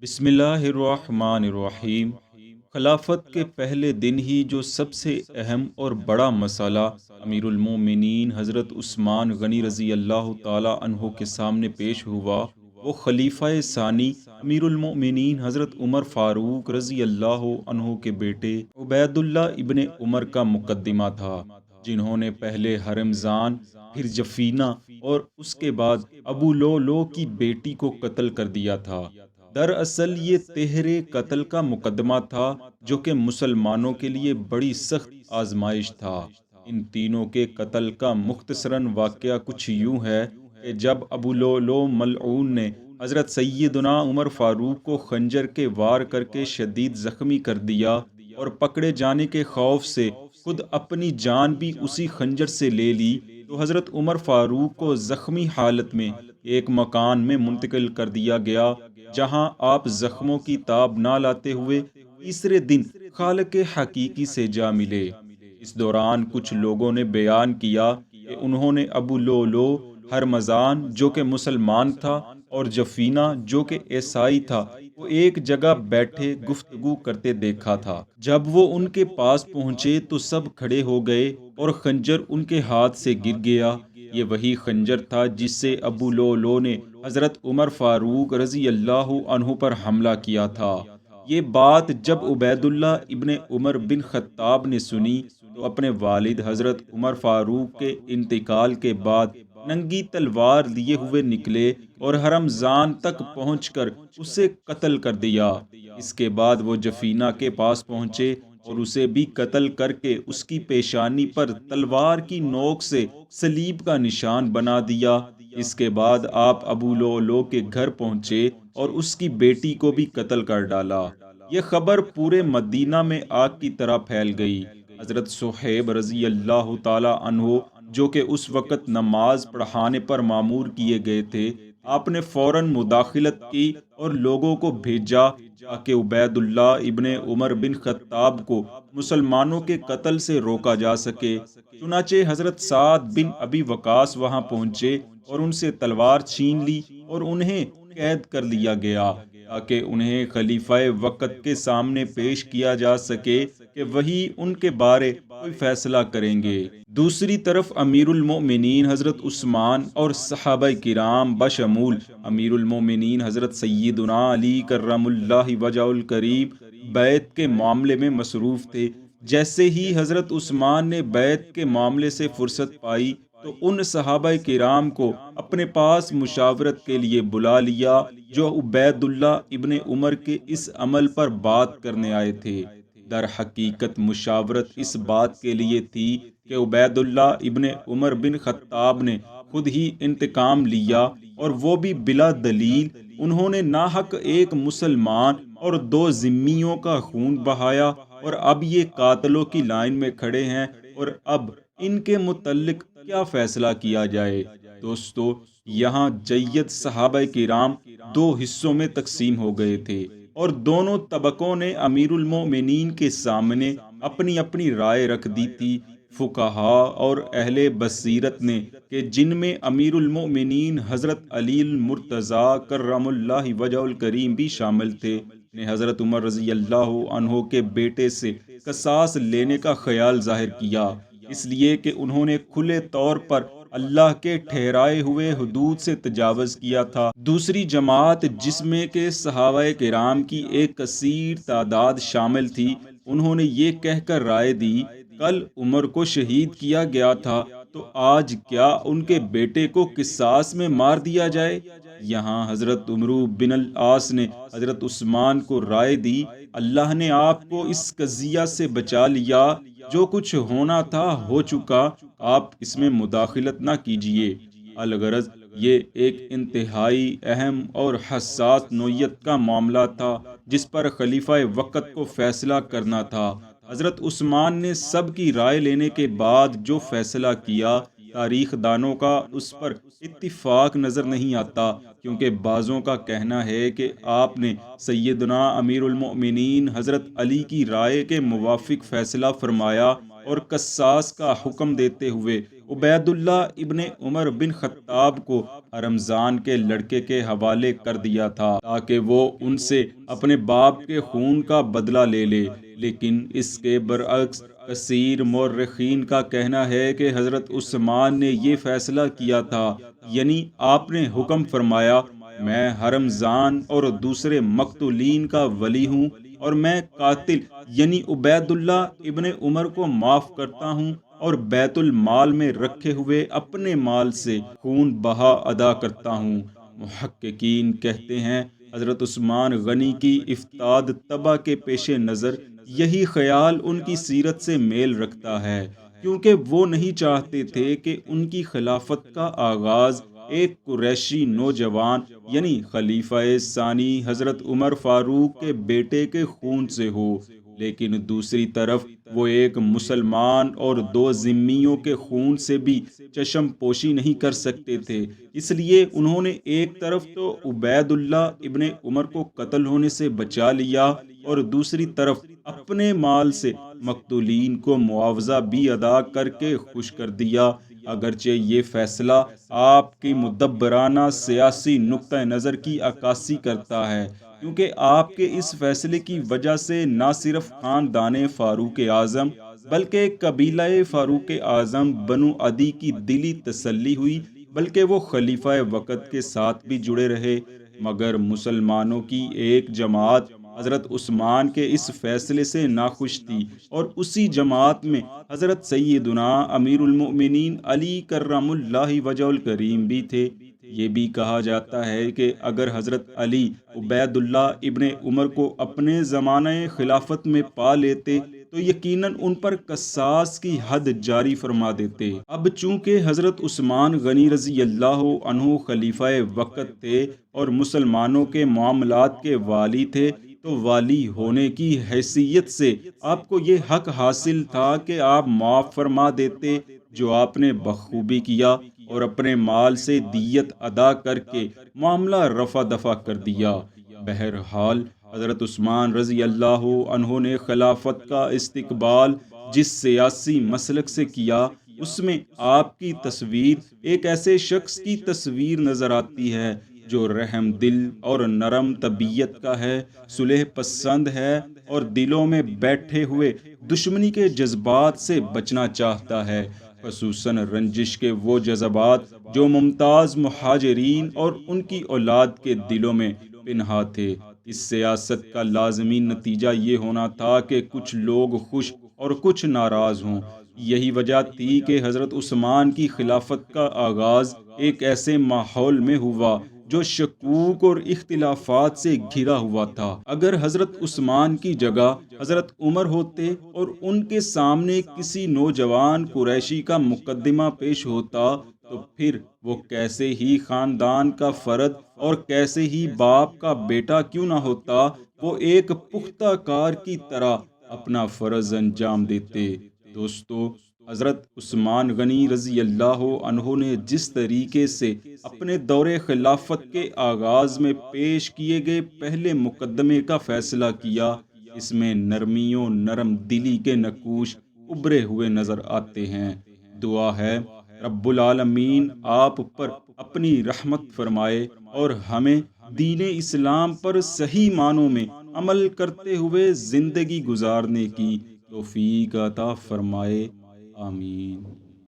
بسم اللہ الرحمن الرحیم۔ خلافت کے پہلے دن ہی جو سب سے اہم اور بڑا مسئلہ امیر المومنین حضرت عثمان غنی رضی اللہ تعالی عنہ کے سامنے پیش ہوا، وہ خلیفہ ثانی امیر المومنین حضرت عمر فاروق رضی اللہ عنہ کے بیٹے عبید اللہ ابن عمر کا مقدمہ تھا، جنہوں نے پہلے حرمزان، پھر جفینہ اور اس کے بعد ابو لؤلؤ کی بیٹی کو قتل کر دیا تھا۔ دراصل یہ تہرے قتل کا مقدمہ تھا، جو کہ مسلمانوں کے لیے بڑی سخت آزمائش تھا۔ ان تینوں کے قتل کا مختصراً واقعہ کچھ یوں ہے کہ جب ابو لؤلؤ ملعون نے حضرت سیدنا عمر فاروق کو خنجر کے وار کر کے شدید زخمی کر دیا اور پکڑے جانے کے خوف سے خود اپنی جان بھی اسی خنجر سے لے لی، تو حضرت عمر فاروق کو زخمی حالت میں ایک مکان میں منتقل کر دیا گیا، جہاں آپ زخموں کی تاب نہ لاتے ہوئے تیسرے دن خالق حقیقی سے جا ملے۔ اس دوران کچھ لوگوں نے بیان کیا کہ انہوں نے ابو لؤلؤ، ہرمزان جو کہ مسلمان تھا اور جفینہ جو کہ عیسائی تھا، وہ ایک جگہ بیٹھے گفتگو کرتے دیکھا تھا۔ جب وہ ان کے پاس پہنچے تو سب کھڑے ہو گئے اور خنجر ان کے ہاتھ سے گر گیا۔ یہ وہی خنجر تھا جس سے ابو لؤلؤ نے حضرت عمر فاروق رضی اللہ عنہ پر حملہ کیا تھا۔ یہ بات جب عبید اللہ ابن عمر بن خطاب نے سنی تو اپنے والد حضرت عمر فاروق کے انتقال کے بعد ننگی تلوار لیے ہوئے نکلے اور حرمزان تک پہنچ کر اسے قتل کر دیا۔ اس کے بعد وہ جفینہ کے پاس پہنچے اور اسے بھی قتل کر کے اس کی پیشانی پر تلوار کی نوک سے صلیب کا نشان بنا دیا۔ اس کے بعد آپ ابو لؤلؤ کے گھر پہنچے اور اس کی بیٹی کو بھی قتل کر ڈالا۔ یہ خبر پورے مدینہ میں آگ کی طرح پھیل گئی۔ حضرت صہیب رضی اللہ تعالی عنہ جو کہ اس وقت نماز پڑھانے پر مامور کیے گئے تھے، آپ نے فوراً مداخلت کی اور لوگوں کو بھیجا تاکہ عبید اللہ ابن عمر بن خطاب کو مسلمانوں کے قتل سے روکا جا سکے۔ چنانچہ حضرت سعد بن ابی وقاص وہاں پہنچے اور ان سے تلوار چھین لی اور انہیں قید کر لیا گیا تاکہ انہیں خلیفہ وقت کے سامنے پیش کیا جا سکے کہ وہی ان کے بارے کوئی فیصلہ کریں گے۔ دوسری طرف امیر المومنین حضرت عثمان اور صحابہ کرام بشمول امیر المومنین حضرت سیدنا علی کرم اللہ وجہہ الکریم بیعت کے معاملے میں مصروف تھے۔ جیسے ہی حضرت عثمان نے بیعت کے معاملے سے فرصت پائی تو ان صحابہ کرام کو اپنے پاس مشاورت کے لیے بلا لیا جو عبید اللہ ابن عمر کے اس عمل پر بات کرنے آئے تھے۔ در حقیقت مشاورت اس بات کے لیے تھی کہ عبید اللہ ابن عمر بن خطاب نے خود ہی انتقام لیا، اور وہ بھی بلا دلیل۔ انہوں نے ناحق ایک مسلمان اور دو ذمیوں کا خون بہایا، اور اب یہ قاتلوں کی لائن میں کھڑے ہیں، اور اب ان کے متعلق کیا فیصلہ کیا جائے؟ دوستو، یہاں جید صحابہ کرام دو حصوں میں تقسیم ہو گئے تھے، اور دونوں طبقوں نے امیر المومنین کے سامنے اپنی اپنی رائے رکھ دی تھی۔ فقہاء اور اہل بصیرت نے کہ جن میں امیر المومنین حضرت علی المرتضیٰ کرم اللہ وجہ الکریم بھی شامل تھے، نے حضرت عمر رضی اللہ عنہ کے بیٹے سے قصاص لینے کا خیال ظاہر کیا، اس لیے کہ انہوں نے کھلے طور پر اللہ کے ٹھہرائے ہوئے حدود سے تجاوز کیا تھا۔ دوسری جماعت جس میں کہ صحابہ کرام کی ایک کثیر تعداد شامل تھی، انہوں نے یہ کہہ کر رائے دی، کل عمر کو شہید کیا گیا تھا تو آج کیا ان کے بیٹے کو قصاص میں مار دیا جائے؟ یہاں حضرت عمرو بن العاص نے حضرت عثمان کو رائے دی، اللہ نے آپ کو اس قضیہ سے بچا لیا، جو کچھ ہونا تھا ہو چکا، آپ اس میں مداخلت نہ کیجیے۔ الغرض یہ ایک انتہائی اہم اور حساس نوعیت کا معاملہ تھا جس پر خلیفہ وقت کو فیصلہ کرنا تھا۔ حضرت عثمان نے سب کی رائے لینے کے بعد جو فیصلہ کیا، تاریخ دانوں کا اس پر اتفاق نظر نہیں آتا، کیونکہ بعضوں کا کہنا ہے کہ آپ نے سیدنا امیر المؤمنین حضرت علی کی رائے کے موافق فیصلہ فرمایا اور قصاص کا حکم دیتے ہوئے عبید اللہ ابن عمر بن خطاب کو رمضان کے لڑکے کے حوالے کر دیا تھا تاکہ وہ ان سے اپنے باپ کے خون کا بدلہ لے لے، لیکن اس کے برعکس کثیر مورخین کا کہنا ہے کہ حضرت عثمان نے یہ فیصلہ کیا تھا، یعنی آپ نے حکم فرمایا، میں حرمزان اور دوسرے مقتولین کا ولی ہوں اور میں قاتل یعنی عبید اللہ ابن عمر کو معاف کرتا ہوں اور بیت المال میں رکھے ہوئے اپنے مال سے خون بہا ادا کرتا ہوں۔ محققین کہتے ہیں حضرت عثمان غنی کی افتاد طبع کے پیش نظر یہی خیال ان کی سیرت سے میل رکھتا ہے، کیونکہ وہ نہیں چاہتے تھے کہ ان کی خلافت کا آغاز ایک قریشی نوجوان یعنی خلیفہ ثانی حضرت عمر فاروق کے بیٹے کے خون سے ہو، لیکن دوسری طرف وہ ایک مسلمان اور دو ذمیوں کے خون سے بھی چشم پوشی نہیں کر سکتے تھے، اس لیے انہوں نے ایک طرف تو عبید اللہ ابن عمر کو قتل ہونے سے بچا لیا اور دوسری طرف اپنے مال سے مقتولین کو معاوضہ بھی ادا کر کے خوش کر دیا۔ اگرچہ یہ فیصلہ آپ کی مدبرانہ سیاسی نقطہ نظر کی عکاسی کرتا ہے، کیونکہ آپ کے اس فیصلے کی وجہ سے نہ صرف خاندان فاروق اعظم بلکہ قبیلہ فاروق اعظم بنو عدی کی دلی تسلی ہوئی، بلکہ وہ خلیفہ وقت کے ساتھ بھی جڑے رہے۔ مگر مسلمانوں کی ایک جماعت حضرت عثمان کے اس فیصلے سے ناخوش تھی، اور اسی جماعت میں حضرت سیدنا امیر المؤمنین علی کرم اللہ وجہ الکریم بھی تھے۔ یہ بھی کہا جاتا ہے کہ اگر حضرت علی عبید اللہ ابن عمر کو اپنے زمانہ خلافت میں پا لیتے تو یقیناً ان پر قصاص کی حد جاری فرما دیتے۔ اب چونکہ حضرت عثمان غنی رضی اللہ عنہ خلیفہ وقت تھے اور مسلمانوں کے معاملات کے والی تھے، تو والی ہونے کی حیثیت سے آپ کو یہ حق حاصل تھا کہ آپ معاف فرما دیتے، جو آپ نے بخوبی کیا، اور اپنے مال سے دیت ادا کر کے معاملہ رفع دفع کر دیا۔ بہرحال حضرت عثمان رضی اللہ عنہ نے خلافت کا استقبال جس سیاسی مسلک سے کیا، اس میں آپ کی تصویر ایک ایسے شخص کی تصویر نظر آتی ہے جو رحم دل اور نرم طبیعت کا ہے، صلح پسند ہے اور دلوں میں بیٹھے ہوئے دشمنی کے جذبات سے بچنا چاہتا ہے، خصوصاً رنجش کے وہ جذبات جو ممتاز مہاجرین اور ان کی اولاد کے دلوں میں پنہاں تھے۔ اس سیاست کا لازمی نتیجہ یہ ہونا تھا کہ کچھ لوگ خوش اور کچھ ناراض ہوں۔ یہی وجہ تھی کہ حضرت عثمان کی خلافت کا آغاز ایک ایسے ماحول میں ہوا جو شکوک اور اختلافات سے گھرا ہوا تھا۔ اگر حضرت عثمان کی جگہ حضرت عمر ہوتے اور ان کے سامنے کسی نوجوان قریشی کا مقدمہ پیش ہوتا، تو پھر وہ کیسے ہی خاندان کا فرد اور کیسے ہی باپ کا بیٹا کیوں نہ ہوتا، وہ ایک پختہ کار کی طرح اپنا فرض انجام دیتے۔ دوستو، حضرت عثمان غنی رضی اللہ عنہ نے جس طریقے سے اپنے دور خلافت کے آغاز میں پیش کیے گئے پہلے مقدمے کا فیصلہ کیا، اس میں نرمی و نرم دلی کے نقوش ابھرے ہوئے نظر آتے ہیں۔ دعا ہے رب العالمین آپ پر اپنی رحمت فرمائے اور ہمیں دین اسلام پر صحیح معنوں میں عمل کرتے ہوئے زندگی گزارنے کی توفیق عطا فرمائے، آمین۔